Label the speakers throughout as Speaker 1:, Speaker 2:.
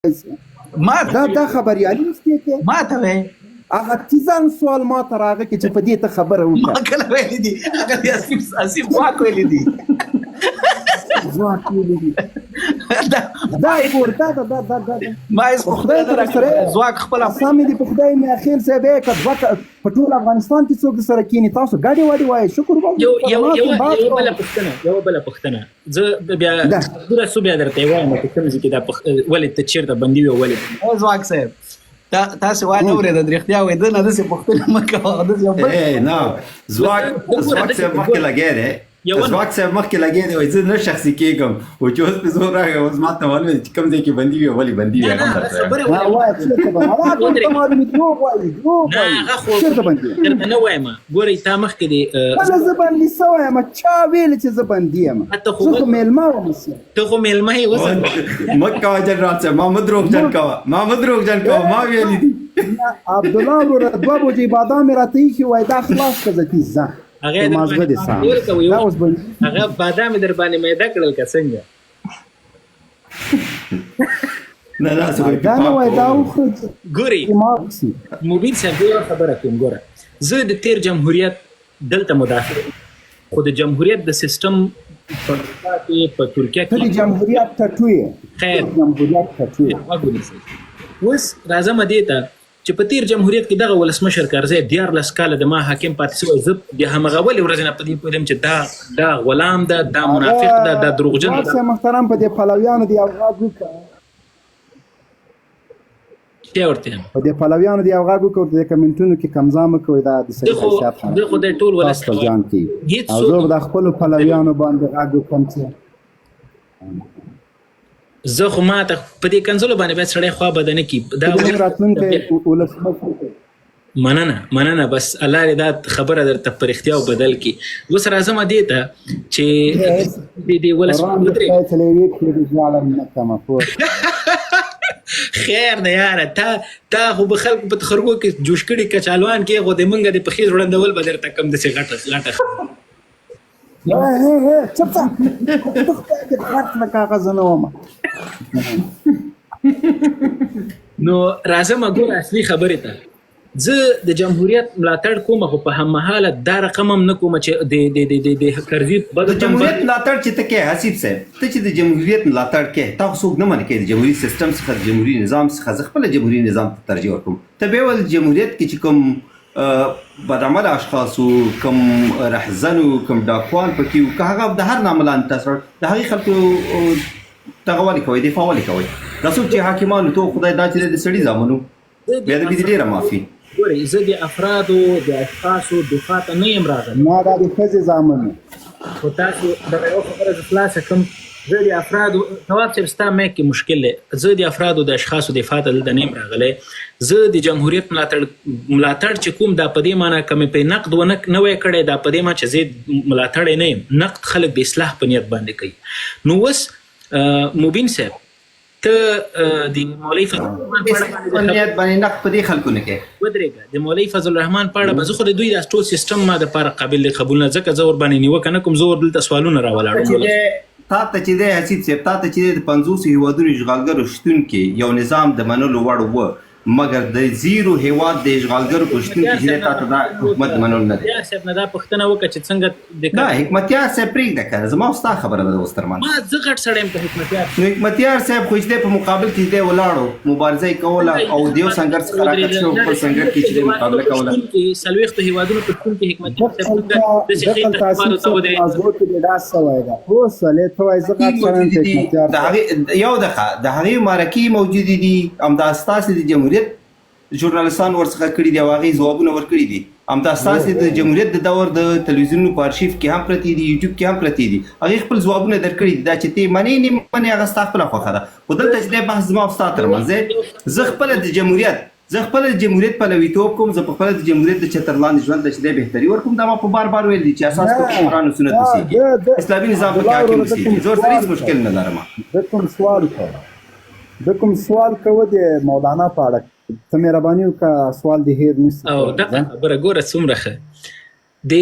Speaker 1: ما
Speaker 2: دا خبريالي مستې کې
Speaker 1: ما ته وې
Speaker 2: هغه تیزان سوال ما ته راغی چې په دې ته خبره وکړه.
Speaker 1: ما کله ویلي دي هغه دې اسیف واک ویلي دي
Speaker 2: ځواک ویلي دي دا کور دا
Speaker 1: ما هیڅ خدای ته سره ځواک خپل
Speaker 2: سامې دي په خدای مې اخیر صاحب یې کړ په ټول افغانستان کې څوک سره کینی تاسو ګاډي واډي وایي شکر وکړئ.
Speaker 3: یو بله پوښتنه زه بیا پوره څو بیا درته وایم چې کوم ځای کې دا ولې ته چېرته بندي وې ولې
Speaker 1: ځواک صاحب تاسو وایي نه اورېده رښتیا وایي ده نه داسې پوښتنه مه کوه داسې یو بل
Speaker 4: نه ځواک صاحب مخکې لګی دی ځواک صاحب مخکې لګی دی وایي زه نه شخصي کېږم و چې اوس پې زور راغی اوس ما ته معلومه چې کوم ځای کې بندي وي ولې بندي وي هغه
Speaker 3: درته نه وایم ګورئ تا مخکې دی
Speaker 2: زه بندي سوی یم چا ویل چې زه بندي یم زه خو میلمه وم
Speaker 3: ته خو میلمه یې اوس
Speaker 4: مه کوه جنرال صاحب ما مه دروغجن کوه ما ویلي دي
Speaker 2: عبدالله وروره 2 بجې بادام یې راته ایښي وایي دا خلاص که زه ځه مازغه دې سام
Speaker 3: هغه بادام در باندې میده کړل که څنګه
Speaker 2: دا نه وایي دا وخورئ
Speaker 3: ګورئ مبین صاحب یوه خبره کوم ګوره زه د تیر جمهوریت دلته مدافع خو د جمهوریت د سیستم په ترکیه
Speaker 2: ته د جمهوریت ټټو یې
Speaker 3: خیر
Speaker 2: جمهوریت ټټو یې
Speaker 3: اوس راځم دې ته چې په تیر جمهوریت کې دغه ولسمشر کارزی 14 کاله د ما حاکم پاتې شوی زه د همغه ولې ورځې نه په دې پوهېدم چې دا غلام ده دا منافق ده دا دروغجن ده
Speaker 2: محترم په دې پلویانو دی اوغاد وکړه
Speaker 3: چی ورته
Speaker 2: په دې پلویانو دی اوغاد وکړه د کمنټونو کې کمزامه کوي دا د سیاست
Speaker 3: د خو د ټول
Speaker 2: ولسمشر او زه د خپل پلویانو باندې غاګ وکم چې
Speaker 3: زه خو ما ته په دې کنځلو باندې باید سړی خوا بدنه کی دا مننه بس الله دې دا خبره درته په رښتیا بدل کی اوس راځم دې ته چې دې ولسمشر خیر نه یاره تا خو به خلکو په خرګو کې جوش کړي کچالوان کې خو د منګه د پخې وړاندول به درته کم داسې غټه
Speaker 2: چپتا کاغذ نه ومه
Speaker 3: نو راځم ګوره اصلي خبرې ته زه د جمهوریت ملاتړ کوم خو په هممهاله دا رقم هم نه کوم چې د کرزي
Speaker 4: د جمهوریت ملاتړ چې ته کې حسیب صاحب ته چې د جمهوریت ملاتړ کې تاسو څوک نه منې کې د جمهوریت سیستم څخه د جمهوریت نظام څخه زه خپل جمهوریت نظام ته ترجیح ورکوم ته به ول جمهوریت کې چې کوم بدعمل اشخاصو کم رهزنو کم ډاکوان پکې او که هغه د هر ناملان تاسو د هغې خلکو دغه ولې کوئ دفاع ولې کوئ دا څوک چې حاکمانو ته خدای دا چې د سړي زامنو بیا د دې ډېره معافي
Speaker 3: ګورئ زه د افرادو د اشخاصو دفاع ته نه یم راغلی
Speaker 2: ما دا د ښځې زامنو
Speaker 3: خو تاسو دغه یوه خبره زه خلاصه کړم زه د افرادو تواب صاحب ستا میک کې مشکل دی زه د افرادو د اشخاصو دفاع ته دلته نه یم راغلی زه د جمهوریت ملاتړ چې کوم دا په دې معنی که مې پرې نقد نه وی کړی دا په دې معنی چې زه ملاتړی نه یم نقد خلک د اصلاح په نیت باندې کوي نو اوس مبین صاحب ته د مولوي فضل الرحمن
Speaker 4: په نیت باندې نقد په دې خلکو نه کوي
Speaker 3: ودرېږه د مولوي فضل الرحمن په اړه به زه خو د دوی دا ټول سیسټم ما دپاره قابل قبول نه ځکه زه ورباندې نیوکه نه کوم زه ور دلته سوالونه راولاړم
Speaker 4: تا ته چې دی حسیب صاحب تا ته چې دی د 50 هیوادونو اشغالګرو شتون کې یو نظام د منلو وړ و مګر د زیرو هیواد د اشغالګرو په شتون کې چې تا ته دا حکومت منل نه دی
Speaker 3: صاحب نه دا پوښتنه وکړه چې څنګه
Speaker 4: نه حکمتیار صاحب پرېږده که زما او ستا خبره ده اوس تر منځ
Speaker 3: ما زه غټ سړی یم که حکمتیار
Speaker 4: نو حکمتیار صاحب خو چې دی په مقابل کې دی ولاړو مبارزه یې کوله او د یو سنګر څخه راکټ شو بل سنګر کې چې دی مقابله کوله
Speaker 3: 40 هیوادونو په شتون کې حکمتیار صاحب
Speaker 4: یو د هغې مرکې موجودې دي همدا ستاسې د جمهوریت ژورنالستان ورڅخه کړي دي او هغې ځوابونه ورکړي دي همدا ستاسې د جمهوریت د دور د تلویزیونونو په ارشیف کې هم پرتې دي یوټیوب کې هم پرتې دي هغې خپل ځوابونه درکړي دي دا چې ته منې نه منې هغه ستا خپله خوښه ده خو دلته چې دی بحث زما او ستا ترمنځ دی زه خپله د جمهوریت پلویتوب کوم زه په خپله د جمهوریت د چتر لاندې ژوند ته چې دی بهتري ورکوم دا ما په بار ویل دي چې اساس په قرآن او سنت اوسېږي اسلامي نظام پکې حاکم اوسېږي زه ورسره هېڅ مشکل نه لرم
Speaker 2: د کوم سوال کوه د مولانا په اړه ته مهرباني وکړه سوال دې هېر نشي
Speaker 3: او دغه خبره ګوره څومره ښه د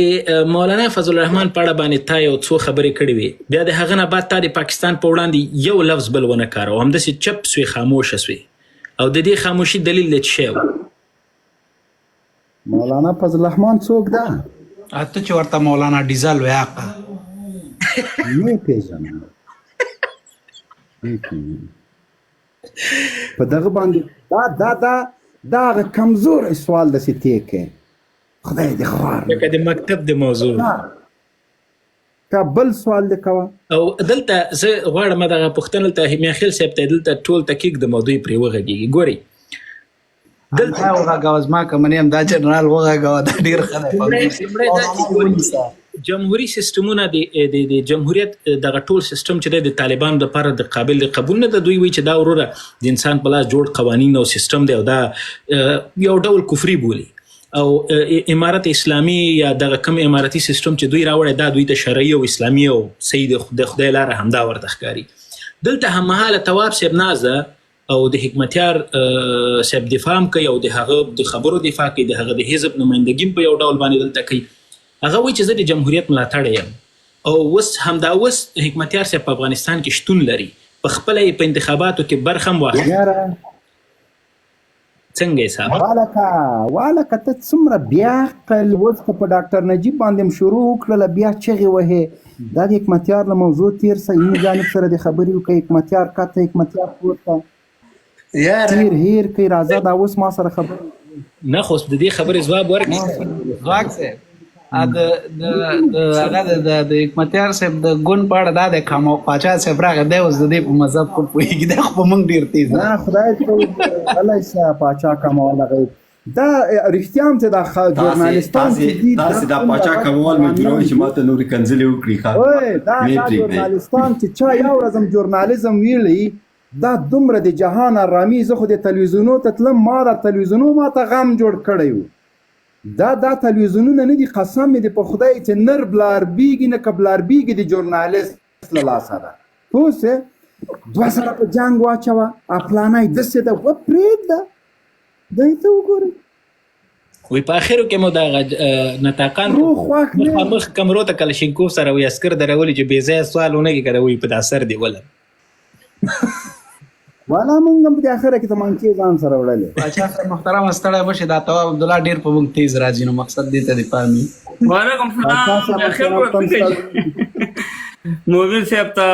Speaker 3: مولانا فضل الرحمن په اړه باندې تا یو څو خبرې کړې وې، بیا د هغه نه بعد تا د پاکستان په وړاندې یو لفظ بل ونه کاروه، همداسې چپ سوې خاموشه سوې، او د دې خاموشي دلیل د څه شی و؟
Speaker 2: مولانا فضل الرحمن څوک ده؟
Speaker 1: اته چې ورته مولانا ډیزل وی آقا
Speaker 2: نه پیژنم. په دغه باندې دا کمزور سوال د سیتې کې خدای دې خوار
Speaker 3: لکه د مکتب د موضوع.
Speaker 2: تا بل سوال دې کوه.
Speaker 3: او دلته زه غواړم دغه پوښتنه ته میاخیل صاحب ته دلته ټول تحقیق د موضوع پرې وغږېږي. ګورئ
Speaker 1: دلته وغږاوه زما که منې هم دا جنرال وغږاوه دا ډېر ښه دی.
Speaker 3: جمهوري سیستمونه د جمهوریت دغه ټول سیستم چې د طالبانو لپاره د قابل قبول نه ده. دوی وایي چې دا وروره د انسان په لاس جوړ قوانین او سیستم دی او دا یو ډول کفري بولي، او امارت اسلامي یا دغه کم امارتي سیستم چې دوی راوړی دا دوی ته شرعي او اسلامي او صحیح د خدای لاره همدا ورته ښکاري. دلته هممهاله تواب صاحب نازه او د حکمتیار صاحب دفاع هم کوي او د هغه د خبرو دفاع کوي، د هغه د حزب نمایندګي په یو ډول باندې دلته کوي. هغه وایي چې زه د جمهوریت ملاتړی یم، او اوس همدا اوس حکمتیار صاحب په افغانستان کې شتون لري، په خپله یې په انتخاباتو کې برخه هم واخلي. څنګه یې صاحب؟
Speaker 2: والکه ته څومره بیا عقل اوس که په ډاکټر نجیب باندې هم شروع وکړله بیا چغې وهې. دا د حکمتیار له موضوع تېر سه یمي جانب سره د خبرې وکړه، حکمتیار کته حکمتیار پورته تیر هیر کوي. راځه دا اوس ما سره خبرې
Speaker 3: نه خو د دې خبرې ځواب ورکړي.
Speaker 1: ځواک صاحب هغه د حکمتیار صاحب د ګوند په اړه دا د کامو پاچا صاحب راغی، دی اوس د دې په مذهب په پوهېږي، دی خو په موږ ډېر تېز
Speaker 2: نه خدای ته غلی شه پاچا کمول هغه دا رښتیا هم چې دا ژورنالستان چې دي
Speaker 4: داسې دا پاچا کمول مجبوروي چې ماته نورې کنځلې وکړي.
Speaker 2: دا ژورنالستان چې چا یو ورځ هم ژورنالیزم ویلی دا دومره د جهان ارامي. زه خو د تلویزیونو ته تلم، ما دا تلویزیونو ما ته غم جوړ کړی و. دا تلویزیونونه نه دي، قسم مې دی په خدای چې نر بلاربیږي نه که بلاربیږي د ژورنالست له لاسه ده. پوه سې دوه سره په جنګ واچوه پلانی داسې ده وپرېږده دی ته وګورئ.
Speaker 3: وی په اخرو کې مو دغه نطاقان مخامخ کمرو ته کلشینکوف سره وی عسکر درولي چې بې ځایه سوال ونه کړي وی په دا سر دی ولم
Speaker 2: والا مونږ هم په اخره کې تمانچې ځان سره وړلې.
Speaker 1: پاچا صاحب محترم ستړی بشي، دا تواب عبدالله ډېر په موږ تیز راځي، نو مقصد دې ته د پامي.
Speaker 5: وعلیکم السلام. موبیل صاحب ته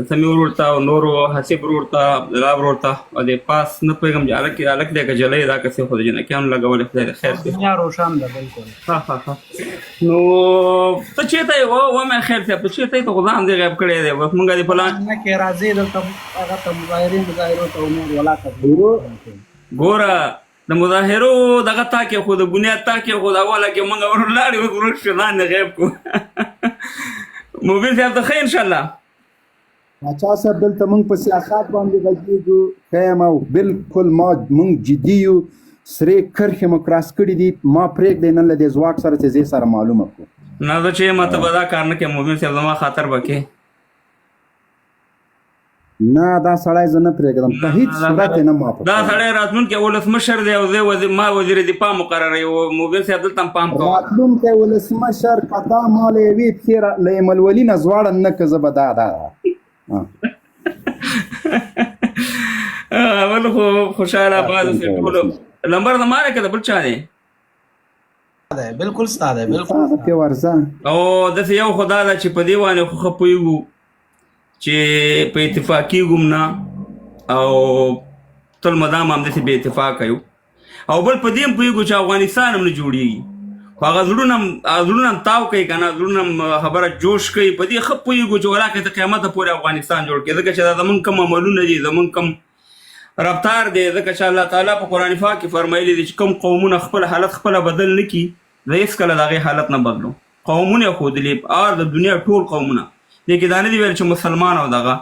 Speaker 5: سمیع ورور ته او نورو حسیب ورور ته عبدالله ورور ته او د پاس نه پوهېږم چې هلک دی که جلی دا کسې خو د جنکیانو لګولې خدای دې خیر کړي.
Speaker 1: دنیا روښان ده بلکل.
Speaker 5: نو ته چېرته یې ومې خیر صاحب ته چېرته یې ته خو ځان دې غیب کړی دی بس مونږ دې پلان
Speaker 1: نه کې راځي دلته هغه ته مظاهرو ته امور ولا ته
Speaker 5: ګوره د مظاهرو دغه تا کې خو د بنیاد تا کې خو د اوله کې مونږ ورلاړې اوس ورک شو ځان دې غیب کړو. موبیل صاحب ته ښه انشاءالله.
Speaker 2: پاچا صاحب دلته مونږ په سیاست باندې غږېږو ښه یم او بلکل مونږ جدي یو، سرې کرښې مو کراس کړي دي. ما پرېږدی نن له دې ځواک سره چې زه سره معلومه کړو.
Speaker 5: نه زه چې ما ته به دا کار نه کوې موبیل صاحب زما خاطر به کې
Speaker 2: نه دا سړی زه نه پرېږدم په هېڅ صورت یې نه معاف.
Speaker 5: دا سړی راتلونکی ولسمشر دی او زه ما وزیر دفاع مقرره یو. موبیل صاحب دلته هم پام کوه
Speaker 2: راتلونکی ولسمشر که تا ما له یوې پښې له ایملولي نه زواړه نه که زه به دا
Speaker 5: اول خو خوشحاله آباد اوسئ ټولو. نمبر زما دی که د بل چا دی؟
Speaker 1: بلکل ستا دی بلکل
Speaker 2: پې ورځه.
Speaker 5: او داسې یو خو دا ده چې په دې باندې خو ښه پوهېږو چې په اتفاق کېږو نه او تل مدام همداسې بې اتفاقه یو، او بل په دې هم پوهېږو چې افغانستان هم نه جوړېږي خو هغه زړونه هم تاو کوي که نه، زړونه هم خبره جوش کوي. په دې ښه پوهېږو چې ولاکې تر قیامته پورې افغانستان جوړ کړي، ځکه چې دا زمونږ کوم عملونه دي، زمونږ کوم رفتار دی، ځکه چې الله تعالی په قرآن پاک کې فرمایلي دي چې کوم قومونه خپل حالت خپله بدل نه کړي زه هېڅکله د هغې حالت نه بدلو. قومونه یې ښودلي د دنیا ټول قومونه دې کې دا نه دي ویل چې مسلمان او دغه.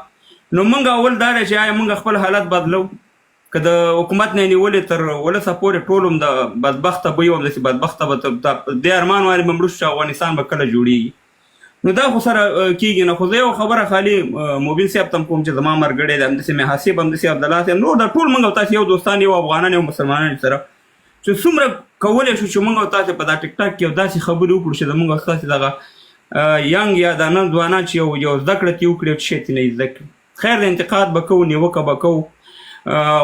Speaker 5: نو موږ اول دا دی چې آیا موږ خپل حالت بدلو که د حکومت نه یې نیولې تر ولسه پورې ټول هم د بدبخته به یو همداسې بدبخته به دې ارمان وارې به مړه شو چې افغانستان به کله جوړېږي. نو دا خو سره کېږي نه. خو زه یو خبره خالي موبین صاحب ته هم کوم چې زما ملګری دی همداسې مې حسیب همداسې عبدالله صاحب نور دا ټول موږ او تاسې یو دوستان یو افغانان یو مسلمانان سره چې څومره کولی شو چې موږ او تاسې په دا ټیک ټاک کې یو داسې خبرې وکړو چې زموږ او ستاسې دغه ینګ یا د نن ځوانان چې یو زده کړه ترې وکړي او چې شی ترې نه زده کړي خیر د انتقاد به کوو نیوکه به کوو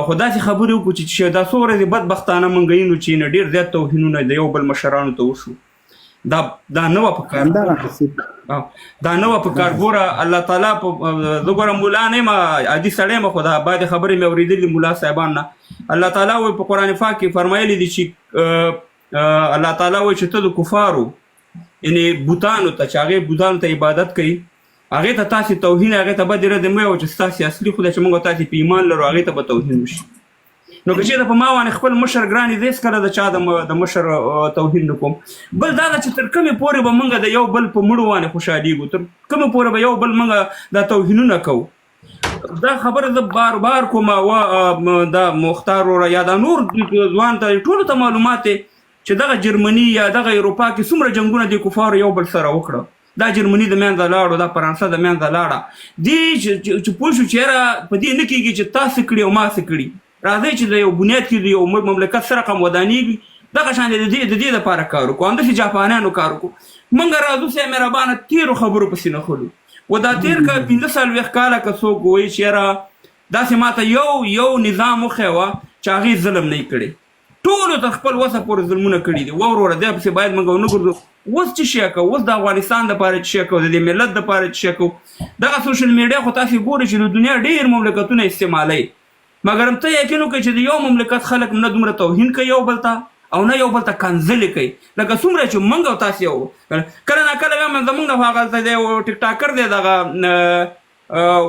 Speaker 5: خو داسې خبرې وکړو چې دا څو ورځې بدبختانه منګینو چې نه ډېر زیات توهینونه د یو بل مشرانو ته وشو دا نه وه په کار دا نه وه په کار ګوره الله تعالی زه ګوره ملا نه یم عادي سړی یم خو دا بعضې خبرې مې اورېدلي ملا صاحبان نه الله تعالی وایي په قرآن پاک کې فرمایلی دي چې الله تعالی وایي چې ته د کفارو یعنې بوتانو ته چې هغې بوتانو ته عبادت کوي هغې ته تاسې توهین هغې ته بد رد مه وایه چې ستاسې اصلي خدای چې موږ تاسې په ایمان لرو هغې ته به توهین وشي نو که چېرته په ما باندې خپل مشر ګرانې زه هېڅکله د چا د مشر توهین نه کوم بل دا ده چې تر کومې پورې به موږ د یو بل په مړو باندې خوشحالېږو تر کومې پورې به یو بل موږ دا توهینونه کوو دا خبره زه بار بار کوم دا مختار وروره یا دا نور ځوان ته ټولو ته معلومات دی چې دغه جرمني یا دغه اروپا کې څومره جنګونه د کفارو یو بل سره وکړه دا جرمني د منځه لاړو دا فرانسه د منځه لاړه دې چې پوه شو چې یاره په دې نه کېږي چې تاسې کړي او ما څه کړي راځئ چې د یو بنیاد کې د یو مملکت سره رقم ودانېږي دغه شان د دې دپاره کار وکړو همداسې جاپانیانو کار وکړو موږ راځو صاحب مهربانه تېرو خبرو پسې نه خلو و دا تېر که 15 کاله که څوک وایي چې یاره داسې ماته یو نظام وښیوه چې هغې ظلم نه یې کړی ټولو ته خپل وسه پورې ظلمونه کړي دي وروره دی پسې باید موږ ونه ګرځو اوس چې شی کوو اوس د افغانستان دپاره چې شی کوو د دې ملت دپاره چې شی کوو دغه سوشل میډیا خو تاسې ګورئ چې د دنیا ډېر مملکتونه استعمالوي مګر ته یقین وکړئ چې د یو مملکت خلک نه دومره توهین کوي یو بل ته او نه یو بل ته کنځلې کوي لکه څومره چې موږ او تاسې یو کله ناکله بیا زموږ نه خو هغلته دی یو ټیک ټاکر دی دغه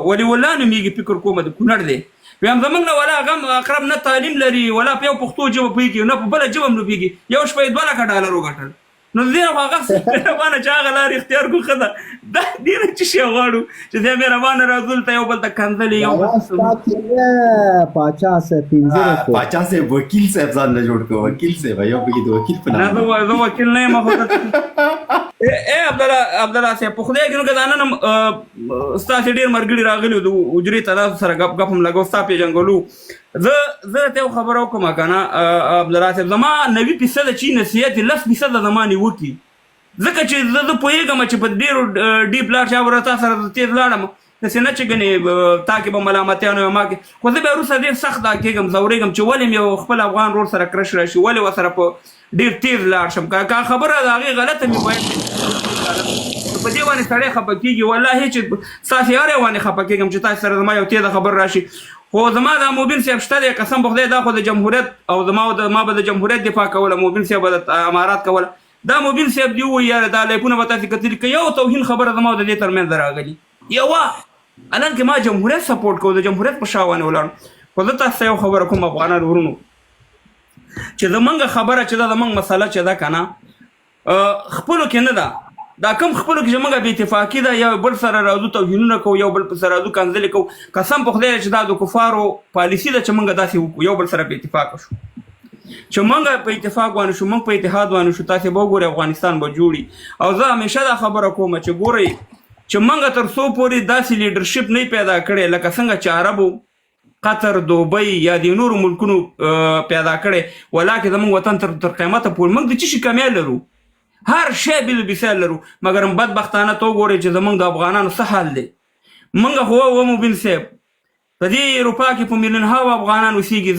Speaker 5: ولي الله نومېږي فکر کومه د کونړ دی بیا هم زموږ نه ولا هغه اقرب نه تعلیم لري ولا په یو پښتو ژبه پوهېږي نه په بله ژبه هم نه پوهېږي یو شپه یې 2 لکه ډالر وګټل نو د دې نه خو هغه مهربانه چې هغه لارې اختیار کړو ښه ده دا دې نه چې شی غواړو چې دی مهربانه راځو دلته یو بل ته کنځلې یو بل
Speaker 2: پاچا صاحب پنځه
Speaker 4: پاچا صاحب وکیل صاحب ځان نه جوړ کړو وکیل صاحب یو پکې د وکیل په نام
Speaker 5: زه وکیل نه یم خو عبدالله صاحب په خدای کې نو که دا نن ستاسې ډېر ملګري راغلي د حجرې ته تاسو سره ګپ هم لګو ستا پېژنګلو زه ته یو خبره وکړم که نه عبدالله صاحب زما 90% چې نصیحت 10% زما نیوکي ځکه چې زه پوهېږم چې په ډېرو ډیپ لاړ چا به تا سره تېز لاړم داسې نه چې ګنې تا کې به ملامتیانو یا ما کې خو زه بیا وروسته ډېر سخت دا کېږم ځورېږم چې ولې مې یو خپل افغان ورور سره کرش راشي ولې ورسره په ډېر تېز لاړ شم که خبره د هغې غلطه مې باید په دې باندې سړی خفه کېږي والله چې ستاسې هر یو باندې خفه کېږم چې تاسې سره زما یو تېزه خبر راشي خو زما دا موبین صاحب شته دی قسم په خدای دا خو د جمهوریت او ما به د جمهوریت دفاع کوله موبین صاحب به د امارات کوله دا موبین صاحب دی ووایي یاره دا لیپونه به تاسې کتلي که یو توهین خبره زما د دې ترمنځ راغلي یوه الان کې ما جمهوریت سپورټ کوو د جمهوریت په شا باندې ولاړم خو زه تاسو ته یو خبره کوم افغانان ورونو چې زمونږ خبره چې دا زمونږ مسله چې ده که نه خپلو کې نه ده دا کم خپلو کې چې موږ بې اتفاقي ده یو بل سره راځو توهینونه کوو یو بل سره راځو کنځلې کوو قسم په خدای چې دا د کفارو پالیسي ده چې موږ داسې وکړو یو بل سره بې اتفاقه شو چې موږ په اتفاق باندې شو موږ په اتحاد باندې شو تاسې به وګورئ افغانستان به جوړي او زه همیشه دا خبره کوم چې ګورئ چې موږ تر څو پورې داسې لیډرشپ نه پیدا کړی لکه څنګه چې عربو قطر دوبۍ یا د نورو ملکونو پیدا کړی ولاکې زموږ وطن تر قیامته پورې موږ د څه شي کمی لرو هر شی بیل مثال لرو مګر بدبختانه ته وګورئ چې زموږ د افغانانو څه حال دی موږ خو ومو بن صاحب په دې اروپا کې په میلیونهاوو افغانان اوسېږي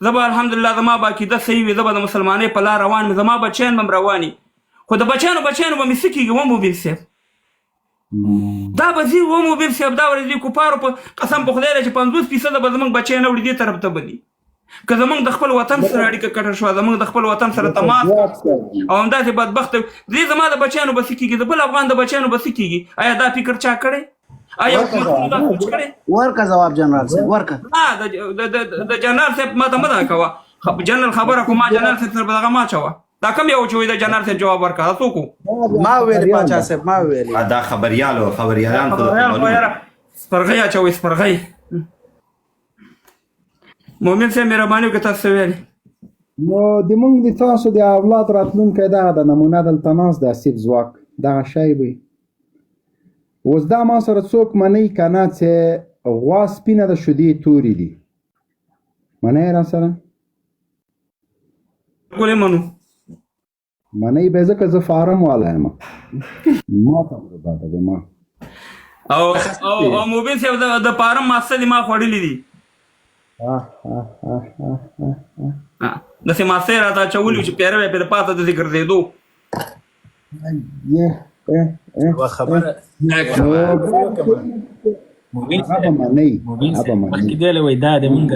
Speaker 5: زه به الحمدلله زما به عقیده صحیح وي زه به د مسلمانۍ په لار روان وي زما بچیان به م رواني خو د بچیانو به مې څه کېږي ومو بن صاحب دا به ځي ومو بن صاحب دا ورځ دي کفارو په قسم په خدای چې 50% به زموږ بچیان وړي دې طرف ته به دي که زمونږ د خپل وطن سره اړیکه کټه شوه زمونږ د خپل وطن سره تماس او همداسې بدبخته دې زما د بچیانو به څه کېږي د بل افغان د بچیانو به څه کېږي آیا دا فکر چا کړی آیا حکومتونو دا سوچ کړی
Speaker 1: ورکه جواب جنرال صاحب ورکه
Speaker 5: د جنرال صاحب ما ته مه دا کوه جنرال خبره کو ما جنرال صاحب سره به دغه ما چوه دا کوم یو چې وایي د جنرال صاحب جواب ورکړه دا څوک و
Speaker 1: ما ویلې پاچا صاحب ما ویلې
Speaker 4: دا خبریالان
Speaker 5: سپرغۍ اچوئ سپرغۍ مومن صاحب مهرباني وکړه تاسو څه ویلې
Speaker 2: نو د موږ د تاسو د اولاد راتلونکی دغه د نمونه دلته ناست د اسیب ځواک دغه شی وي اوس دا ما سره څوک منی که نه چې غوا سپینه د شیدې تورې دي منی را سره
Speaker 5: بالکل منو
Speaker 2: منی به ځکه زه فارم والا یم ما ته پته دی ما
Speaker 5: او موبین صاحب د فارم ماسته دي ما خوړلي دي داسې ماسته راته اچولي چې پیره به پرې پاته داسې ګرځېدو
Speaker 3: خبره مخکې دی وایي دا د مونږ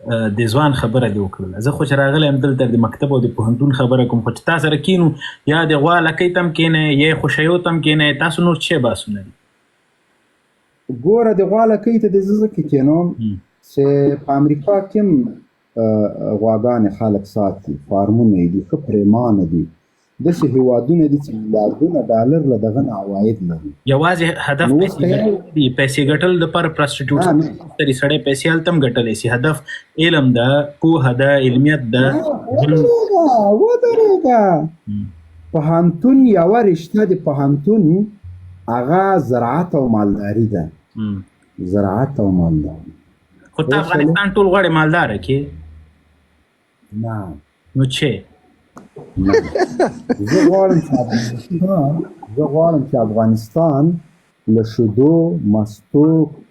Speaker 3: د ځوان خبره دې وکړله زه خو چې راغلی یم دلته د مکتب او د پوهنتون خبره کوم خو چې تا سره کینو یا د غوا لکۍ تم کینئ یا خوشیو تم کینئ تاسو نور څه باسونه دي
Speaker 2: ګوره د غوا لکۍ ته د زه ځکه کینوم چې په امریکا کې هم غواګانې خلک ساتي فارمونه یې دي ښه پرېمانه دي داسې هېوادونه دي چې میلیاردونه ډالر له دغه نه عواید لري
Speaker 3: یوازې هدف پیسې ګټل دپاره پرسټیټیوټ سړی پیسې هلته هم ګټلی شي هدف علم ده پوهه ده علمیت ده
Speaker 2: ودرېږه پوهنتون یوه رشته د پوهنتون هغه زراعت او مالداري ده زراعت او مالداري
Speaker 3: خو ته افغانستان ټول غواړې مالداره کې
Speaker 2: نه
Speaker 3: نو څه
Speaker 2: زه غواړم چې افغانستان له شیدو مستو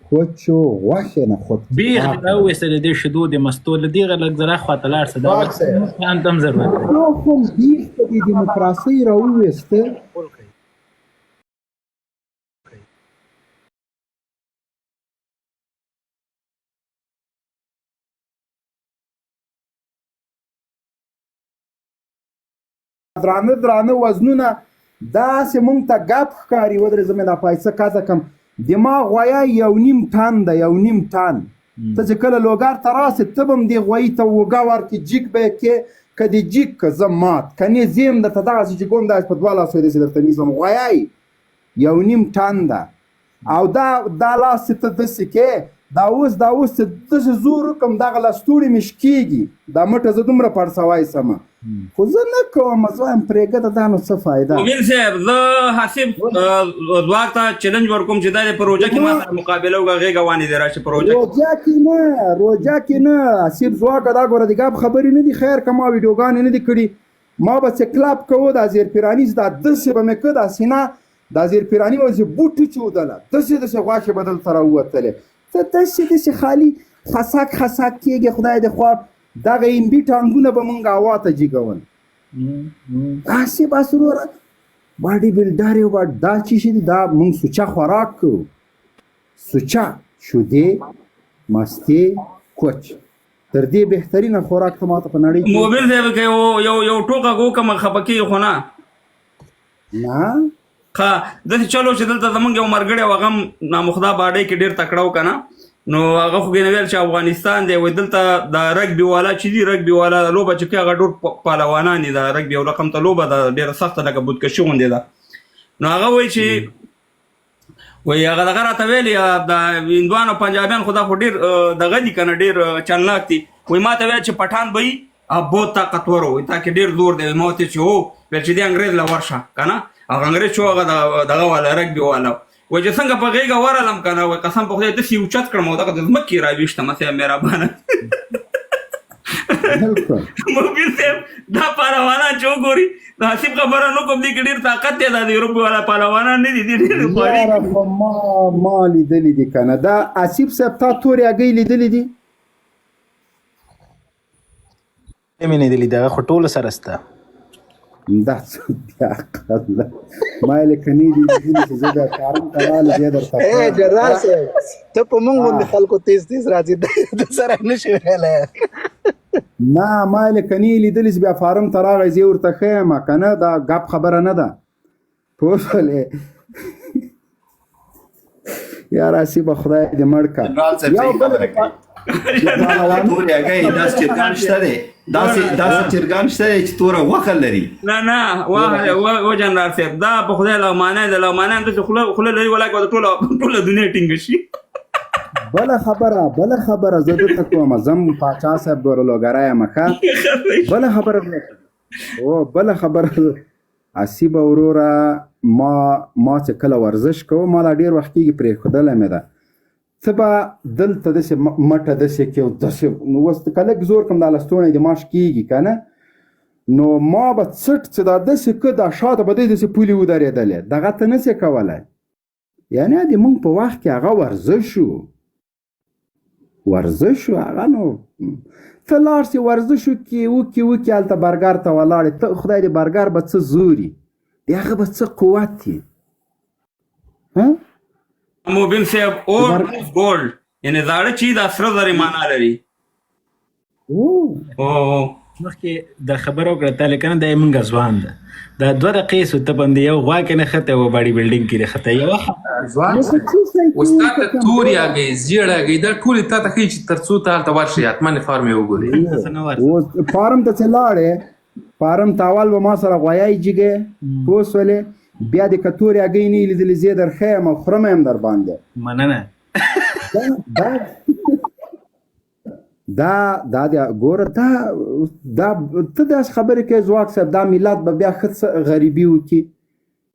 Speaker 2: کوچو غوښې نه
Speaker 3: بیخ دې راوویسته د دې شیدو د مستو له دغه لږ زره خواته لاړ شه دا هم ضرورت دی
Speaker 2: خو بیخ ته د ډیموکراسۍ راوویسته درانه وزنونه داسې مونږ ته ګپ ښکاري ودرېږه مې دا پایڅه کاته کم د ما غویه 1.5 ټن ده 1.5 ټن ته چې کله لوګر ته راسې ته به هم دې غویي ته اوږه ورکړې جیک به یې کې که دې جیک که زه مات که نه زه یم درته دغسې چې کوم داسې په 2 لاسو یې داسې درته نیسم غویه یې 1.5 ټن ده او دا لاس چې ته داسې کې دا اوس چې داسې زور وکړم دغه لستوړي مې شکېږي دا مټه زه دومره پړسوی سمه خو زه نه کوم زه وایم پرېږده دا نو څه فایده
Speaker 5: مومن صاحب زه حسیب ځواک ته چلنج ورکوم چې دا د پروژه کې ما سره مقابله وکړه غېږه وانې دی راشي پروژه
Speaker 2: کې نه حسیب ځواک دا ګوره د ګپ خبرې نه دي خیر که ما ویډیوګانې نه دي کړي ما به چې کلاب کوو دا زیرپیراني دا داسې به مې که دا سینه دا زیرپیراني به چې بوټي چودله داسې غوښې به دلته راووتلې ته داسې خالي خسک کېږي خدای دې خوا دغه ایمبي ټانګونه به مونږ هوا ته جګول داسې بس وروره باډي بلډر یو دا چې شي دا مونږ سوچه خوراک کوو سوچه شودې مستې کوچ تر دې بهترینه خوراک ته ماته په نړۍ کې
Speaker 5: موبایل صاحب کې یو ټوکه وکړم خفه کېږي خو نه ښه داسې چلو چې دلته زمونږ یو ملګری و هغه هم نامخدا باډۍ کې ډېر تکړه و که نه نو هغه خو بیا ویل چې افغانستان دی وایي دلته د رګبي والا چې دي رګبي والا لوبه چې کوي هغه ډېر پهلوانان دي د رګبي یو رقم ته لوبه ده ډېره سخته لکه بودکشي غوندې ده نو هغه وایي چې وایي هغه دغه راته ویلې د هندوانو پنجابیان خو دا خو ډېر دغه دي که نه ډېر چلناک دي وایي ما ته ویل چې پټان به وي بہت طاقتور وایي تا کې ډېر زور دی ما ورته چې هو ویل چې دې انګرېز له ورشه که نه هغه انګرېز چې هغه دغه والا رګبي والا وایي چې څنګه په غېږه ورغلم که نه وایي قسم په خدای داسې یې اوچت کړم او دغه د ځمکې یې راویشتم صاحب مهربانه موبایل صاحب دا پهلوانان چې وګوري د حسیب خبره نه کوم دي کې ډېر طاقت دی دا د یورپ والا پهلوانان نه دي ډېر
Speaker 2: ما لیدلي دي که نه دا حسیب صاحب تا تورې هګۍ لیدلي دي
Speaker 3: مې نه دي لیدلي هغه خو ټولو سره شته
Speaker 2: دا څه بیا عقل ده ما یې لیکنې دي لیدلي چې زه دا کارم ته راغلی بیا درته
Speaker 1: جرار صاحب ته په موږ غوندې خلکو تیز راځي د سره نشي ویلی
Speaker 2: نه ما یې لیکنې لیدلي چې بیا فارم ته راغی زه یې ورته ښیم که نه دا ګپ خبره نه ده پوه شولې یار حسیبه خدای دې مړ کړه
Speaker 4: تورې هګۍ داسې چرګان شته دی داسې چرګان شته دی چې توره غوښه لري
Speaker 5: نه و جنرال صاحب دا په خدای لغمانی د لغمانیان داسې خوله لري ولاکه ټوله دنیا ټینګه شي
Speaker 2: بله خبره زه درته کوم زم پاچا صاحب ګوره لوګری یم ښه بله خبره حسیبه وروره ما چې کله ورزش کوم ما لا ډېر وخت کېږي پرېښودلی مې ده څه به دلته داسې مټه داسې کې داسې اوس که لږ زور کړم دا لستوڼی د ماش کېږي که نه نو ما به څټ چې دا داسې که دا شاته به دی داسې پولې ودرېدلې دغه ته نسې کولی یعنې د موږ په وخت کې هغه ورزش و هغه نو ته لاړ سې ورزش وکړې هلته برګر ته ولاړې ته خدای دې برګر به څه زوري د هغه به څه قوت وي
Speaker 5: موبین صاحب اور ګولډ یعنې زاړه چې د سره زرې معنا لري
Speaker 3: مخکې د خبرو کړه تا لیکنه دا موږ ځوان ده دا 2 دقیقې سو ته باندې یو غوا کې نه خته و باډي بلډینګ کې خته یو
Speaker 6: استاد توري هغه زیړه هغه دا ټول ته تخې چې ترڅو ته حالت ورشي اتمنه فارم یو ګوري
Speaker 2: فارم ته لاړې فارم تاوال و ما سره غوایي جګه پوسولې بیا د کتوري هغه نه لیدل زی در خیم او خرم هم در باندې
Speaker 3: مننه
Speaker 2: دا ګوره دا ته داسې خبرې کوې ځواک صاحب دا ملت به بیا ښه غریبي وکړي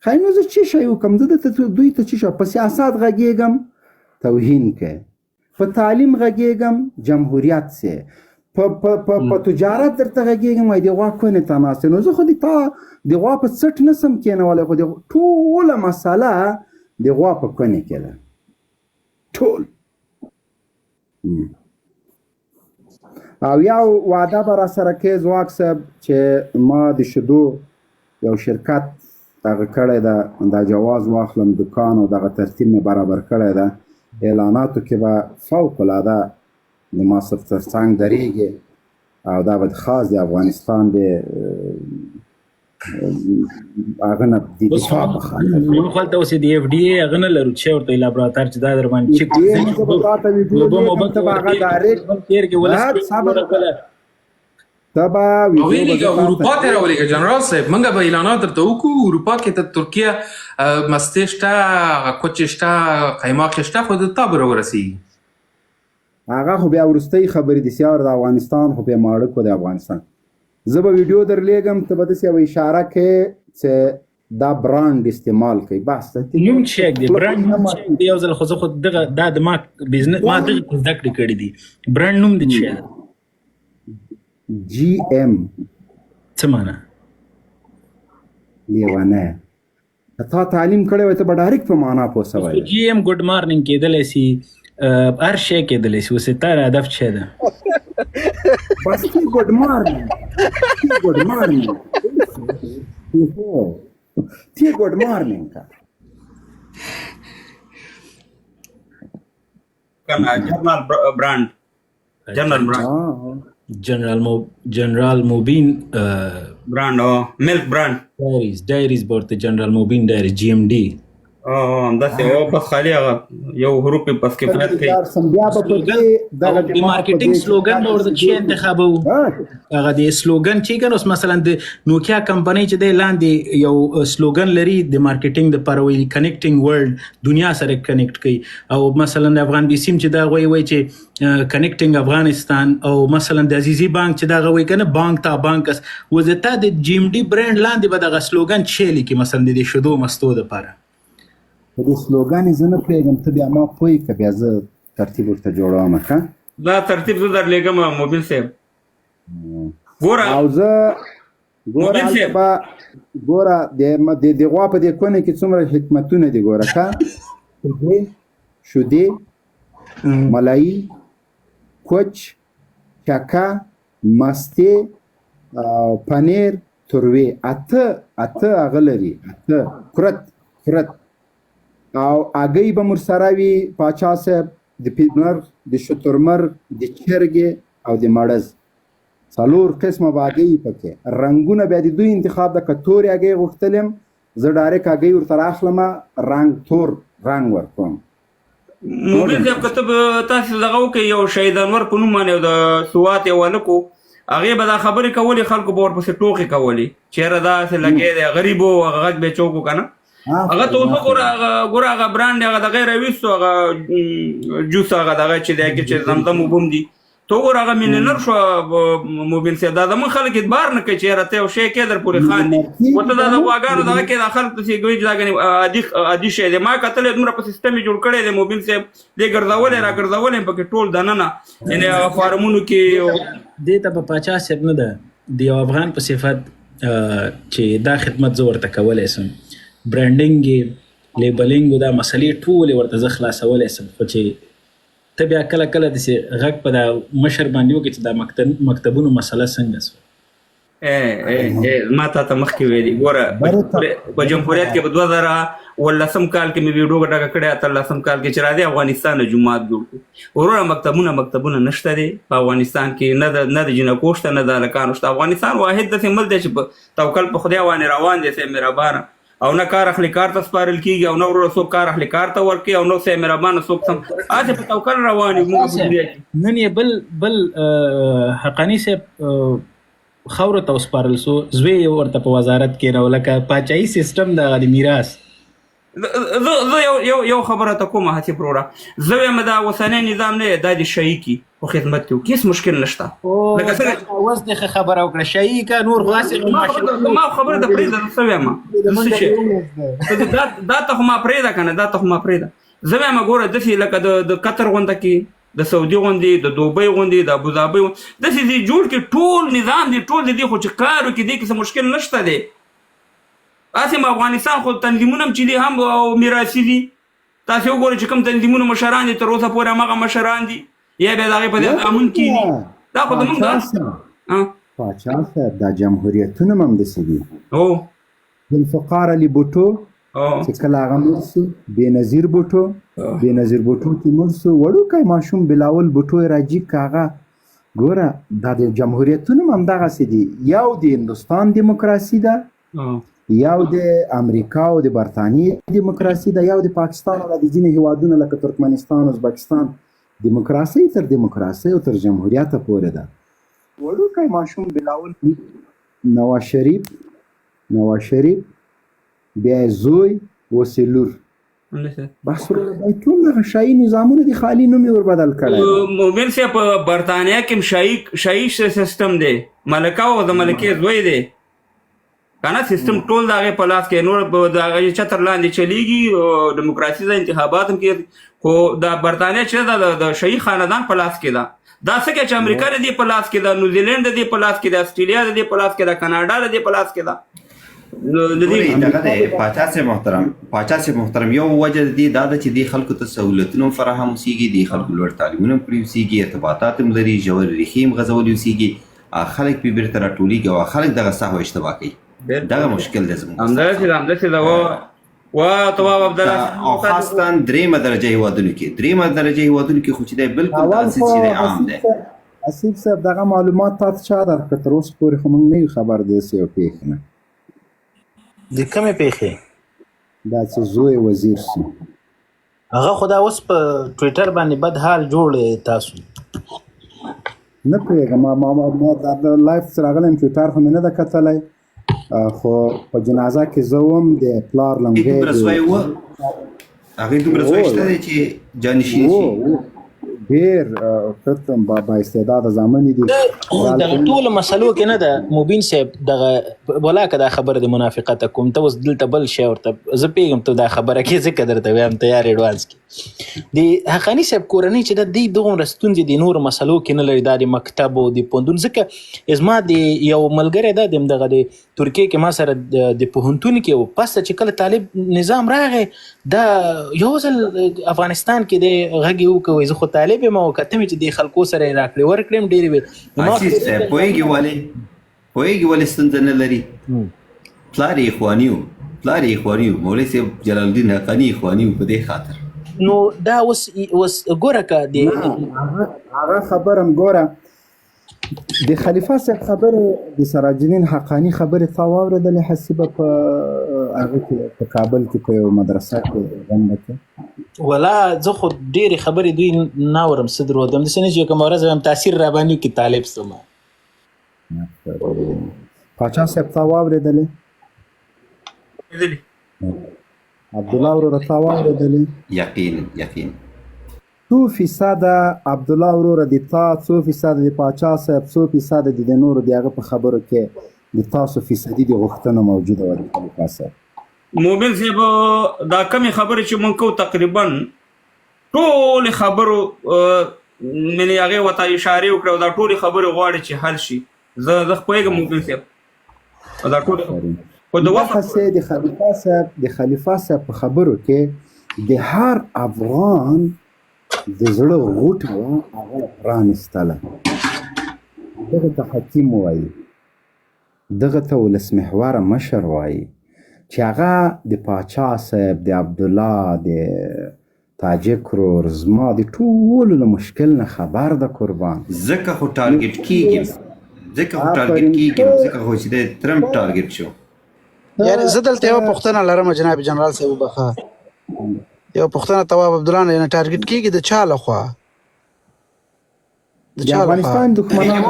Speaker 2: ښایي نو زه څه شی وکړم زه دوی ته څه شی په سیاست غږېږم توهین کوي په تعلیم غږېږم جمهوریت سي په تجارت درته غږېږم وایي د غوا کونې ته ناست نو زه خو د غوا په څټ نسم کېنولی خو ټوله مسله د غوا په کونې کې ده ټول او یو وعده به را سره کې ځواک صاحب چې ما د شیدو یو شرکت دغه کړی ده دا جواز واخلم دکان او دغه ترتیب مې برابر کړی ده اعلاناتو کې به فوق العاده د ما سره ترڅنګ درېږي او دا به خاص د افغانستان د هغه نه د دفاع په خاطر
Speaker 3: موږ خپلته اوس د اف ډي اي هغه نه لرو چې ورته لابراتوار چې دا در باندې چک
Speaker 6: اروپا ته راولېږه جنرال صاحب موږ به اعلانات درته وکړو اروپا کې ته ترکیه مستې شته کوچې شته قیماق شته خو د تا به راورسېږي
Speaker 2: هغه خو بیا وروستۍ خبرې د سیار د افغانستان خو بیا ماړه کو د افغانستان زه به ویډیو درلیږم ته به داسې یوه اشاره کوې چې دا برانډ استعمال کوي بس
Speaker 3: نوم چک دی برانډ نوم دی یو ځل خو زه خو دغه دا د ما بزنس ما دغه زده کړې کړي دي برانډ نوم دی چې
Speaker 2: جی ایم
Speaker 3: څه معنا
Speaker 2: لیوانه تا تعلیم کړی وای ته به ډایرکټ په معنا پوه سوی
Speaker 3: جی ایم ګډ مارنینګ کېدلی سي هر شی کېدلی سي اوس تا هدف څه ده
Speaker 2: بس تی ګډ مارنینګ تی ګډ مارنینګ کا
Speaker 5: جنرال برانډ
Speaker 3: جنرال موبین
Speaker 5: برانډ او ملک برانډ
Speaker 3: ډایریز ورته جنرال موبین ډایری جی ام ډي
Speaker 5: همداسې او بس خالي هغه یو حروف یې پس کفایت کوي
Speaker 3: د مارکیټینګ سلوګن به ورته چې انتخابو هغه د سلوګن چې کنه اوس مثلا د نوکیا کمپنۍ چې د لاندې یو سلوګن لري د مارکیټینګ د پروي کنیکټینګ ورلد دنیا سره کنیکټ کوي او مثلا د افغان بي سیم چې دا وایي چې کنیکټینګ افغانستان او مثلا د عزیزي بانک چې دا وایي کنه بانک تا بانکس وزته د جی ام ډي برانډ لاندې به د سلوګن چيلي کې مثلا د شودو مستو د پاره
Speaker 2: په دې سلوګان زه نه پوهېږم ته بیا ما پوهې که بیا زه ترتیب ورته جوړوم ښه
Speaker 5: دا ترتیب زه درلېږم موبیل صاحب ګوره
Speaker 2: او زه ګوره د غوا په دې کونه کې څومره حکمتونه دي ګوره ښه شودې ملایي کوچ چکه مستې پنیر تروې اته هغه لري اته کرت او هګۍ به مور سره وي پاچا صاحب د پیپنر د شترمرغ د چرګې او د مړز 4 قسمه به هګۍ پکې رنګونه بیا د دوی انتخاب د که تورې هګۍ غوښتلم زه ډایرکټ هګۍ ورته راخلم تور رنګ ورکوم
Speaker 5: موبیل صاحب که ته به تاسې دغه وکړئ یو شهید انور په نوم باندې د سوات یو هلک و هغې به دا خبرې کولې خلکو به ورپسې ټوکې کولې چېرې داسې لګی دی غریب و هغه غږ به یې چوک و که نه هغه ته اوس وګوره هغه برانډ هغه دغه یې راویستو هغه جوس هغه دغه چې دی چې زمزم اوبه هم دي ته وګوره هغه ملیونر شو موبیل صاحب دا زموږ خلک اعتبار نه کوي چې یاره ته یو شی کې در پورې خاندي ورته دا د غواګانو دغه کې دا خلک داسې ګوي چې دا ګنې عادي شی دی ما کتلی دومره په سیسټم یې جوړ کړی دی موبیل صاحب دې ګرځولی را ګرځولی پکې ټول دننه یعنې هغه فارمونو کې
Speaker 3: دې ته به پاچا صاحب نه ده د یو افغان په صفت چې دا خدمت زه ورته کولی سم، برانډینګ یې، لیبلینګ دا مسلې ټولې ورته زه خلاصولی سم، خو چې ته بیا کله کله داسې غږ په دا مشر باندې وکړې چې دا مکتبونو مسله څنګه سوه.
Speaker 5: ما تا ته مخکې ویلي ګوره په جمهوریت کې په 2018 کال کې مې ویډیو ډکه کړې، 18 کال کې چې راځي افغانستان نه جومات جوړ کړو. وروره مکتبونه نشته دی په افغانستان کې، نه د جنکو شته نه د هلکانو شته. افغانستان واحد داسې ملک دی چې په توکل په خدای باندې روان دی، صاحب مهربانه، او نه کار اخلي کار ته سپارل کېږي، او نه وروره څوک کار اخلي کار ته ورکوي، او نه صاحب مهربانه څوک سم هسې په توکل روان یو موږ په دنیا کې.
Speaker 3: نن یې بل حقاني صاحب خاورو ته وسپارل سو، زوی یې ورته په وزارت کېنو، لکه پاچاهي سیسټم دغه د میراث.
Speaker 5: زه یو خبره ته کومه حسیب وروره، زه وایم دا اوسنی نظام نه دا د شاهي کې خو خدمت کې هیڅ مشکل نشته.
Speaker 3: لکه څنګه اوس د ښه خبره وکړه شاهي کا نور خاص
Speaker 5: ما خبره ته پرېږده، زه څه وایم دا ته خو ما پرېږده که نه، دا ته خو ما پرېږده. زه وایم ګوره داسې لکه د قطر غونډه کې، د سعودي غوندې، د دوبۍ غوندې، د ابوظبي غوندې داسې دې جوړ کړي، ټول نظام دی، ټول دی، خو چې کار وکړي دې کې څه مشکل نشته دی. هسې افغانستان خو تنظیمونه هم چې دي هم میراثي دي. تاسې وګورئ چې کوم تنظیمونه مشران دي تر اوسه پورې همغه مشران دي، یا بیا د هغې په دې امون کېږي. دا خو زمونږ
Speaker 2: پاچا صاحب دا جمهوریتونه هم همداسې دي.
Speaker 5: هو
Speaker 2: ذوالفقار علي بوټو چې کله هغه مړ سو، بېنظیر بوټو چې مړ سو، وړوکی ماشوم بلاول بوټو یې راجیګ که هغه ګوره دا د جمهوریتونه هم همدغسې دي. یو د هندوستان دیموکراسي ده، یو د امریکا او د برطانیې دیموکراسي ده، یو د پاکستان او د ځینې هیوادونه لکه ترکمنستان، ازبکستان دیموکراسي تر دیموکراسي او تر جمهوریته پورې ده. وړوکی ماشوم بلاول نواز شریف بیا زوی وسلور بس ټول دغه شاهي نظامونه دي، خالي نوم یې وربدل کړی.
Speaker 5: مومن صاحب په برطانیه کې شاهي سیستم دی، ملکه او د ملکې زوی دی که نه، سیستم ټول د هغې په لاس کې، نور د هغې چتر لاندې چلیږي، دیموکراسي ده، انتخابات هم کېږي. خو د برطانیه چې ده د شاهي خاندان په لاس کې ده. دا څه چې امریکا د دې په لاس کې ده، نیوزیلینډ د دې په لاس کې ده، استرالیا د دې په لاس کې ده، کاناډا د دې په لاس کې ده.
Speaker 4: پاچا صاحب محترم یو وجه د دې دا ده چې دې خلکو ته سهولتونه فراهم اوسېږي، دې خلکو لوړ تعلیمونه پرې اوسېږي، ارتباطات هم لري، ژورې ریښې هم غځولې اوسېږي، خلک پرې بیرته راټولېږي او خلک دغه سهو اشتباه کوي. دغه مشکل دی زموږ
Speaker 5: همداسې ده تواب عبدالله،
Speaker 4: او خاصتا درېیمه درجه هیوادونو کې خو چې دی بالکل داسې چې دی عام دی.
Speaker 2: حسیب صاحب دغه معلومات تاسو چا درکړه؟ تر اوسه پورې خو موږ نه یو خبر دی داسې یو پېښې نه.
Speaker 3: د کومې پیښې؟
Speaker 2: دا چې زوی وزیر سو
Speaker 3: هغه خو دا اوس په ټویټر باندې بد حال جوړ تاسو
Speaker 2: نه پوهېږم. ما دا لایف چې راغلی یم ټویټر خو مې نه ده کتلی، خو په جنازه کې زه وم د پلار لمغی
Speaker 4: هغې دومره زوی شته دی چې جانشین شي.
Speaker 2: ډېر ښه با استعداده زامن دي.
Speaker 3: دغه ټولو مسلو کې نه ده مبین صاحب، دغه ولاکه دا خبره د منافقته کوم، ته اوس دلته بل شی ورته زه پوهېږم ته دا خبره کې ځکه درته وایم تیار ایډوانس کې. د حقاني صاحب کورنۍ چې ده دوی دغومره ستونزې د نورو مسلو کې نه لري، دا د مکتب او د پوهنتون. ځکه زما د یو ملګری ده د دغه د ترکیې کې ما سره د پوهنتون کې و، پس چې کله طالب نظام راغی دا یو ځل افغانستان کې د غږ یې وکړ، زه خو طالب یم او کته مې چې د خلکو سره یې راکړې ورکړې ډېرې وې.
Speaker 4: پوهېږي ولې ستونزه نه لري؟ پلار یې اخواني و، مولوي صاحب جلال الدین حقاني اخواني و په دې خاطر.
Speaker 3: نو دا اوس ګوره که د
Speaker 2: هغه خبره هم ګوره د خلیفه صاحب خبرې، د سراج الدین حقاني خبرې تا واورېدلې حسیبه په هغه کې په کابل کې په یو مدرسه کې غونډه کې؟
Speaker 3: ولا زه خو ډېرې خبرې دوی نه اورم، څه درودم داسې نه چې کومه ورځ وایم تاثیر را باندې وکړي طالب سم.
Speaker 2: پاچا صاحب تا واورېدلې؟ عبدالله وروره تا واورېدلې؟
Speaker 4: یقین
Speaker 2: 2% عبدالله وروره د تا، 2% د پاچا صاحب، 2% د نورو د هغه په خبرو کې د تاسو فیصدي د غوښتنه موجوده وه د خلیفه صاحب.
Speaker 5: مومن صاحب دا کمې خبرې چې مونږ کوو تقریبا ټولې خبرو مې هغې ورته اشارې وکړې او دا ټولې خبرې غواړي چې حل شي. زه خپوهېږم ممکن صاحب دا ټول خو د وخت
Speaker 2: دغسې د خلیفه صاحب په خبرو کې د هر افغان د زړه غوټه وه هغه پرانستله. دغه ته حکیم وایي، دغه ته ولسمحوره مشر وایي چې هغه د پاچا صاحب د عبدالله د تاجک ورور زما د ټولو له مشکل نه خبر ده قربان.
Speaker 4: ځکه خو ټارګټ کېږي ځکه خو چې د ټرمپ ټارګټ شو.
Speaker 1: یعنی زه دلته یوه پوښتنه لرم جناب جنرال صاحب وبخښه، یوه پوښتنه تواب عبدالله نه یعنې ټارګټ کېږي د چا لخوا؟
Speaker 2: د افغانستان دښمنان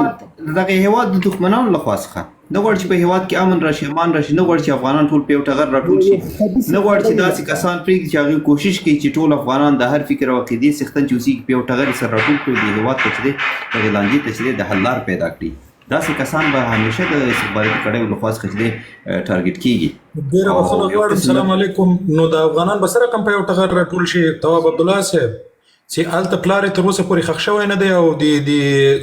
Speaker 4: دغه هېواد د دښمنانو لخوا څخه نه غواړي چې په هېواد کې امن راشي، امان راشي، نه غواړي چې افغانان ټول په یو ټغر راټول شي، نه غواړي چې داسې کسان پرېږدي چې هغوی کوشش کوي چې ټول افغانان د هر فکر او عقیدې څښتن چې اوسېږي په یو ټغر یې سره راټول کړي، د هېواد ته چې دی دغې لانجې ته چې دی د حل لار پیدا کړي. داسې کسان به همیشه د استخباراتي کړیو لخوا څخه چې دی ټارګټ کېږي.
Speaker 7: ډېره بخښنه غواړم. السلام علیکم. نو د افغانان به څه رقم په یو ټغر راټول شي تواب عبدالله صاحب چې هلته پلار یې تر اوسه پورې ښخ شوی نه دی او د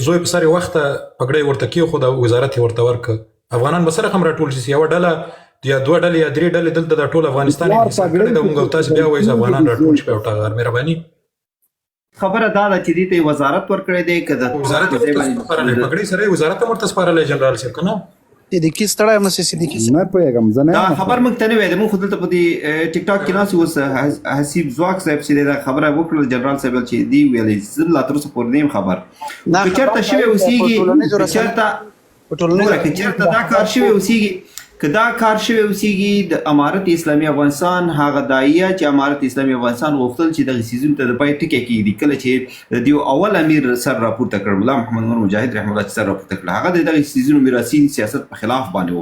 Speaker 7: زوی په سر یې وخته پګړۍ ورته کېښود او وزارت یې ورته ورکړ. افغانان به څه رقم راټول شي؟ یوه ډله یا دوه ډلې یا درې ډلې دلته دا ټول افغانستان یې حصه کړی ده، موږ او تاسې بیا وایي افغانان راټول شي په یو ټغر. مهرباني
Speaker 4: خبره دا ده چې دې ته وزارت ورکړی دی که د
Speaker 7: وزارت پګړۍ سره یې وزارت ته ورته سپارلی جنرال صاحب که نه؟
Speaker 1: صدیقي ستړی یم صدیقي
Speaker 2: نه پوهېږم زه نه
Speaker 4: دا خبر موږ ته نه وی دی. موږ خو دلته په دې ټیک ټاک کې ناست اوس حسیب ځواک صاحب چې دی دا خبره وکړله جنرال صاحب چې دی ویلی زه لا تر اوسه پورې نه یم خبر. که چېرته شوی اوسېږي که چېرته دا کار شوی اوسېږي که دا کار شوی اوسېږي د امارت اسلامي افغانستان هغه داعیه چې امارت اسلامي افغانستان غوښتل چې دغه څیزونو ته د پای ټکی کېږدي کله چې د یو اول امیر سر راپورته کړ ملا محمد نور مجاهد رحمه الله چې سر راپورته کړ هغه د دغه څیزونو میراثي سیاست په خلاف باندې و.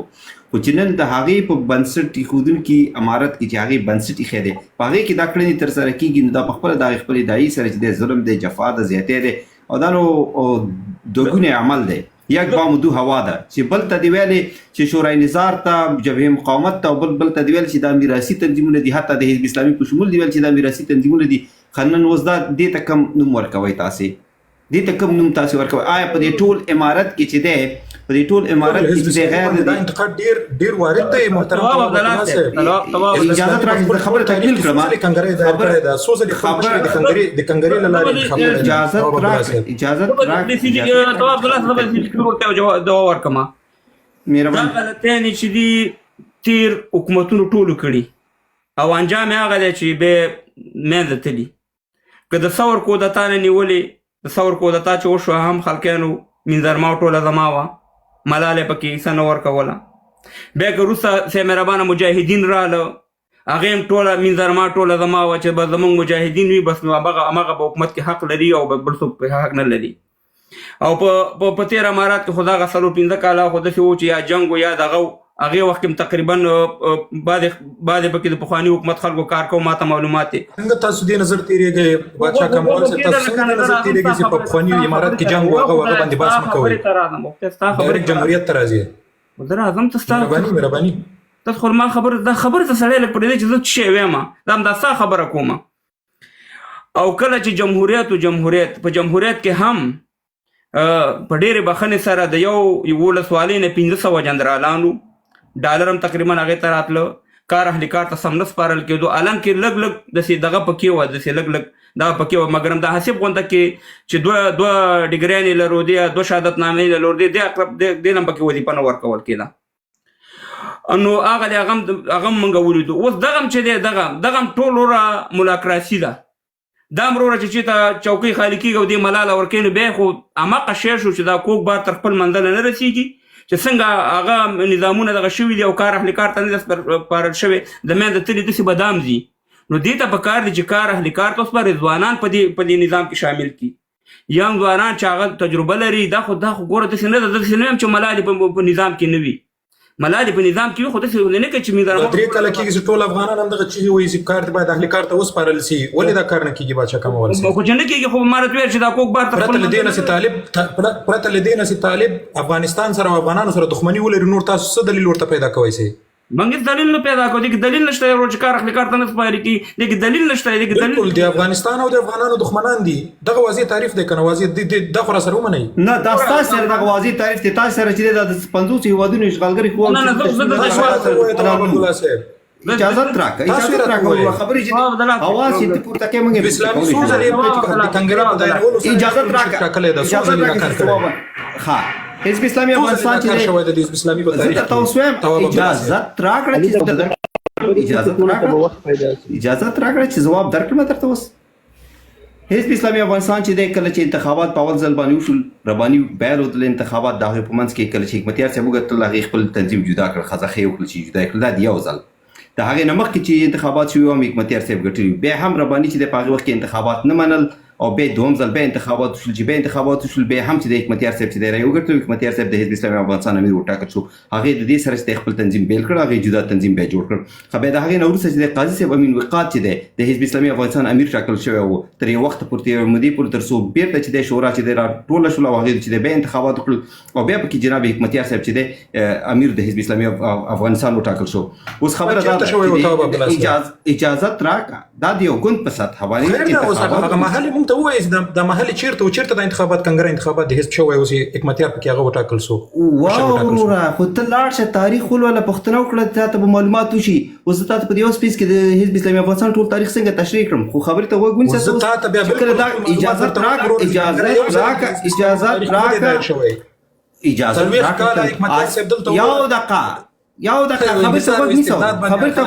Speaker 4: خو چې نن د هغې په بنسټ ایښودونکي امارت کې چې هغې بنسټ ایښی دی په هغې کې دا کړنې ترسره کېږي نو دا پخپله د هغې خپلې داعیې سره چې دی ظلم دی، جفا ده، زیاتی دی او دا نو دوګونی عمل دی. یک بام دو هوا ده چې بل ته دی ویلې چې شورای نظار ته جبهه مقاومت ته او بل ته دی ویل چې دا میراثي تنظیمونه دي، حتی د حزب اسلامي په شمول دی ویل چې دا میراثي تنظیمونه دي. خنن اوس دا دې ته کم نوم ورکوئ تاسې، دې ته کم نوم تاسې ورکوئ. آیا په دې ټول امارت کې چې دی په دې ټول امارت کې چې دی غیر
Speaker 7: دا انتقاد ډېر وارد دی محترم عبدالله صاحب.
Speaker 4: اجازت راکړئ د خبره تکمیل کړم.
Speaker 7: کنګرې دایر کړی ده څو ځلې خبرې د کنګرې له لارې خبره
Speaker 4: اجازت راکړئ
Speaker 5: تواب عبدالله صاحب ورته دوا ورکړم. دا غلطیانې چې دي تیر حکومتونو ټولو کړي او انجام یې هغه دی چې بیا منځه تلي. که د ثور کودتا نه نیولې د ثور کودتا چې وشوه هم خلقیانو منځرما ټوله زما وه، ملالې پکې حصه نه ورکوله. بیا که وروسته سي مهربانه مجاهدین راله هغې هم ټوله منځرما ټوله زما وه چې به زموږ مجاهدین وي بس نو همغه به حکومت کې حق لري او بل څوک په حق نه لري. او په تېر امارات کې خو دغه 4-5 کاله خو داسې و چې یا جنګ و یا دغه هغې وخت کې تقریبا بعضې پکې د پخواني حکومت خلکو کار کوو ما ته معلومات دی.
Speaker 7: څنګه تاسو دې نظر تېرېږئ بادشاه کمال صاحب تاسو څنګه نظر تېرېږئ چې په پخواني امارات کې جنګ و هغه باندې بحث مه کوئ ډایرکټ جمهوریت ته راځئ؟
Speaker 5: زه راځم ته ستا
Speaker 7: مهرباني
Speaker 5: تاسو خو ما خبره ته سړی لږ پرېږدی چې زه څه شی وایم دا همدا ستا خبره کومه. او کله چې جمهوریت په جمهوریت کې هم په ډېرې بخښنې سره د یو 11 نه 1500 جنرالانو ډالر هم تقریبا هغې ته راتله، کار اهلي کار ته سم نه سپارل کېدو. الان کې لږ داسې دغه پکې وه داسې لږ دغه پکې وه مګر هم د حسیب غونډه کې چې دوه ډګریانې لرو یا 2 شهادتنامې لرو دې اقرب دې هم پکې وظیفه نه ورکول کېده. نو هغه دی هغه هم موږ ولیدو. اوس دغه هم چې دی دغه هم ټول وروره ملاکراسي ده. دا هم وروره چې چېرته چوکۍ خالي کېږي او دې ملاله ورکوي نو بیا خو هماغه شی شو چې دا کوږ بار تر خپل منزله نه رسېږي چې څنګه هغه نظامونه دغه شوي دي او کار اهلي کار ته نه ده سپارل شوی د منځه تلي داسې به دام ځي. نو دې ته پکار دی چې کار اهلي کار ته وسپاري، ځوانان په دې نظام کې شامل کړي. یم ځوانان چې هغه تجربه لري دا خو ګوره داسې نه ده، داسې نه یم چې ملالې په نظام کې نه وي. ملالې په نظام کې وي خو داسې نه کوي چې مې
Speaker 7: 3 کاله کېږي چې ټول افغانان هم دغه چیغې وایي چې کار باید اهلي کار ته وسپارل سي. ولې دا کار نه کېږي بادشاه کمال صاحب؟
Speaker 5: خو چې نه کېږي خو ما راته ویل چې دا کوږ بار ته
Speaker 7: پرته له دې نه چې طالب افغانستان سره او افغانانو سره دښمني ولري نور تاسو څه دلیل ورته پیدا کوئ سئ؟
Speaker 5: موږ هیڅ دلیل نه پیدا کوو، دغه دلیل نشته یو چې کار اخلي کار ته نه سپاري کی، دغه دلیل نشته، دغه دلیل
Speaker 7: بالکل د افغانستان او د افغانانو دښمنان دي. دغه واضح تعریف دی کنه، واضح د خو را سره ومنئ.
Speaker 4: نه دا تاسو سره دغه واضح تعریف دی، تاسو سره چې د 50 هیوادونو اشغالګری قواو
Speaker 5: نه،
Speaker 4: اجازه راکړه خبرې چې اواز چې پورته کې موږ
Speaker 7: اسلامي سوزه د کنګره په دایرولو
Speaker 4: اجازه راکړه ها حزب اسلامي افغانستان چې
Speaker 7: شوی د حزب اسلامي په تاریخ
Speaker 4: تاسو اجازه راکړه چې جواب درکړم درته اوس. حزب اسلامي افغانستان چې د کله چې انتخابات په اول ځل باندې وشول رباني بیل ودل انتخابات د هغه په منځ کې کله چې حکمتیار صاحب وګټل هغه خپل تنظیم جدا کړ، خزخې وکړل چې جدا کړل د یو ځل د هغه نمخ کې چې انتخابات شوی او حکمتیار صاحب ګټلی به هم رباني چې د هغه وخت کې انتخابات نه منل او به دوم ځل به انتخابات شول چې به انتخابات شول به هم چې د حکمتیار صاحب چې د رایو ګټل حکمتیار صاحب د حزب اسلامي افغانستان امیر وټاکل شو، هغه د دې سره چې خپل تنظیم بیل کړ، هغه جدا تنظیم به جوړ کړ. خو به د هغه نور څه چې د قاضي صاحب امین وقات چې د حزب اسلامي افغانستان امیر ټاکل شوی وو تر یو وخت پورې مودې پورې تر څو بیرته چې د شورا چې د ټول شول او هغه چې د به انتخابات وکړل او بیا په کې جناب حکمتیار صاحب چې د امیر د حزب اسلامي افغانستان وټاکل شو. اوس خبره ده اجازه راکړه دا د یو ګوند په سطح باندې
Speaker 7: هغه محل مونږ ته وایي د محل چیرته د انتخابات کنګره انتخابات د حزب شوی اوس حکمتیار پکې هغه وټاکل شو.
Speaker 4: واه خو ته لاړ شه تاریخ ولوله پښتنه وکړه ته به معلومات وشي. اوس تاسو په یو سپیس کې د حزب اسلامي افغانستان ټول تاریخ څنګه تشریح کړم، خو خبرې ته وګورئ چې اجازه یو دقیقه خبرې ته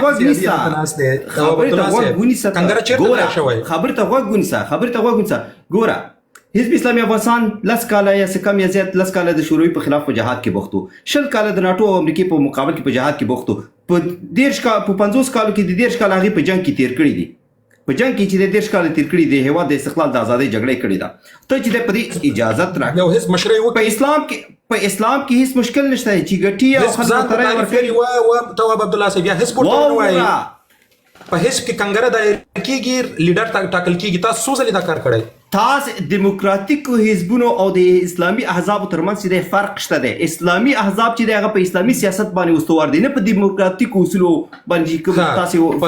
Speaker 4: غوږ نیسه. ګوره حزب اسلامي افغانستان 10 کاله یا څه کم یا زیات 10 کاله د شوروي په خلاف په جهاد کې بوختو، 20 کاله د ناتو او امریکای په مقابل کې په جهاد کې بوختو، په 50 کالو کې د 10 کال هغه په جنگ کې تیر کړی دي، په جنگ کې چې د 10 کال تیر کړی دی هیواد د استقلال د ازادۍ جګړه کړې ده. ته چې د پدې اجازه راکړې
Speaker 7: یو حزب مشرعي
Speaker 4: په اسلام کې هیڅ مشکل نشته چې ګټي او خدمت راي ورکړي
Speaker 7: و تواب عبد الله صاحب یا حزب ورته په حزب کې کنګره دایر کیږي لیډر ټاکل کیږي. تاسو څو ځله دا کار کړی؟
Speaker 4: تاسو دیموکراتیک حزبونو او د اسلامي احزاب ترمنځ چې فرق شته دی. اسلامي احزاب چې هغه په اسلامي سیاست باندې استوار دي، نه په دیموکراتیک اصولو باندې کوم تاسو
Speaker 7: په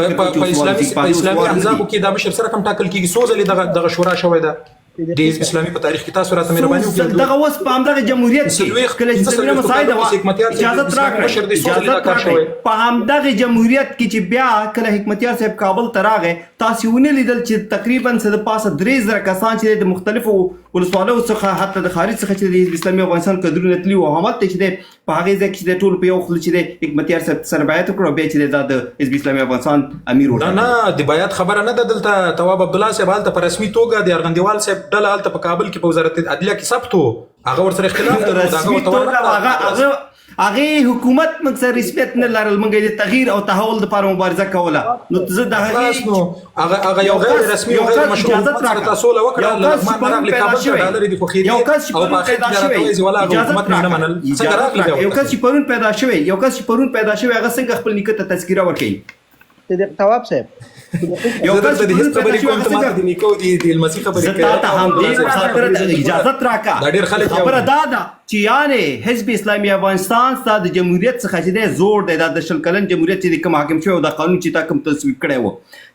Speaker 7: اسلامي احزاب کې دا بشر سره کوم ټاکل کیږي؟ څو ځله دغه شورا شوی ده د حزب اسلامي په تاریخ کې؟ تاسو راته مهرباني وکړئ
Speaker 4: دغه اوس په همدغه جمهوریت کې کله چې زمينه مساعده اجازه راکړئ په همدغه جمهوریت کې چې بیا کله حکمتیار صاحب کابل ته راغی تاسو ونه لیدل چې تقریبا څه د پاسه 3000 کسان چې د مختلفو ولسوالو څخه حتی د خارج څخه چې د حزب اسلامي افغانستان کډرونه تللی او همت چې د په هغه ځای کې د ټول په یو خل چې د حکمتیار صاحب سره بیعت وکړو به چې د حزب اسلامي افغانستان امیر
Speaker 7: نه د بیعت خبره نه ده. دلته تواب عبد الله صاحب حالت په رسمي توګه د ارغندیوال صاحب ډله حالت په کابل کې په وزارت عدلیه کې ثبت وو، هغه ورسره اختلاف
Speaker 4: هغه حکومت موږ سره رسمیت نه لرل، موږ د تغییر او تحول لپاره مبارزه کوله. نو زه د هغه
Speaker 7: یو غیر رسمي او غیر مشروع تاسو له وکړه لغمان راغلی کابل ته ډالر دي خو خیر او په اخر کې راځي ولا حکومت نه منل څنګه راغلی
Speaker 4: یو کس چې پرون پیدا شوی هغه څنګه خپل نیکه ته تذکره ورکړي.
Speaker 1: تواب صاحب
Speaker 7: یو کس د هیڅ خبرې کوم ته ماته د نیکو دی د المسی خبرې کوي
Speaker 4: ته هم دې خاطر اجازه راکا
Speaker 7: دا ډیر خلک
Speaker 4: خبره دادا چې یعنی حزب اسلامي افغانستان ستاسو د جمهوریت څخه چې د زور دی د شل کلن جمهوریت چې کوم حاکم شوی او د قانون چې تا کوم تصویب کړی وو،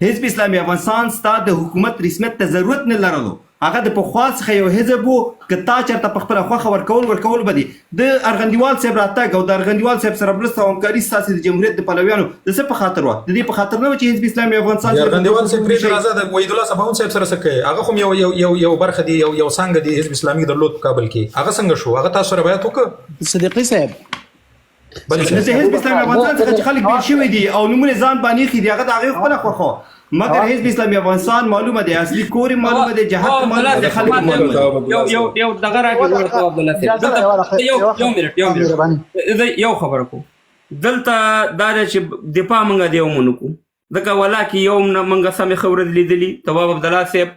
Speaker 4: حزب اسلامي افغانستان ستاسو د حکومت رسمیت ته ضرورت نه لرلو. هغه د پخوا څخه یو حزب وو کتا چرته په خپل خوخه ورکول بدی د ارغندیوال صاحب راتګ او د ارغندیوال صاحب سره برسته همکاري ستاسو د جمهوریت د پلویانو د څه په خاطر و؟ د دې په خاطر نه چې حزب اسلامي افغانستان
Speaker 7: ارغندیوال صاحب پرې راځه د وحید الله صاحب صاحب سره سکه هغه هم یو برخه دی یو څنګه دی حزب اسلامي درلود په کابل کې هغه څنګه شو؟ هغه تاسو سره بیعت وکړ
Speaker 1: صدیقي صاحب
Speaker 4: بل د حزب اسلامي افغانستان څخه خلک بیل شوی دي او نمونه ځان باندې خېدي هغه د هغه خپل خوخه مگر حزب اسلامي افغانستان معلومه دی اصلي کور معلومه دی جهاد معلومه دی خلک معلومه
Speaker 5: یو دغه راکړه عبد الله یو خبره کو دلته دا چې دفاع مونږ دیو مونږ دغه ولاکه یو مونږ سمې خبره لیدلی تواب عبد الله صاحب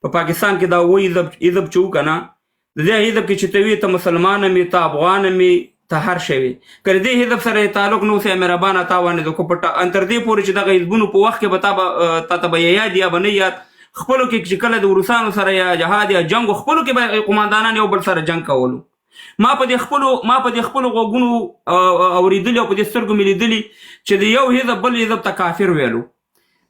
Speaker 5: په پاکستان کې دا وایي عزت چو کنه د دې عزت کې چې توی ته مسلمان می ته افغان می ته هر شوی کړه دې حزب سره تعلق نو سه مهربانه تاوانه د کو پټه انتر دې پورې چې دغه حزبونو په وخت کې بتا ته به یاد یا بنې یاد خپلو کې چې کله د روسانو سره یا جهاد یا جنگ خپلو کې قوماندانان یو بل سره جنگ کولو ما په دې خپلو غوږونو اورېدلي او په دې سترګو مې لیدلي چې د یو حزب بل حزب ته کافر ویلو.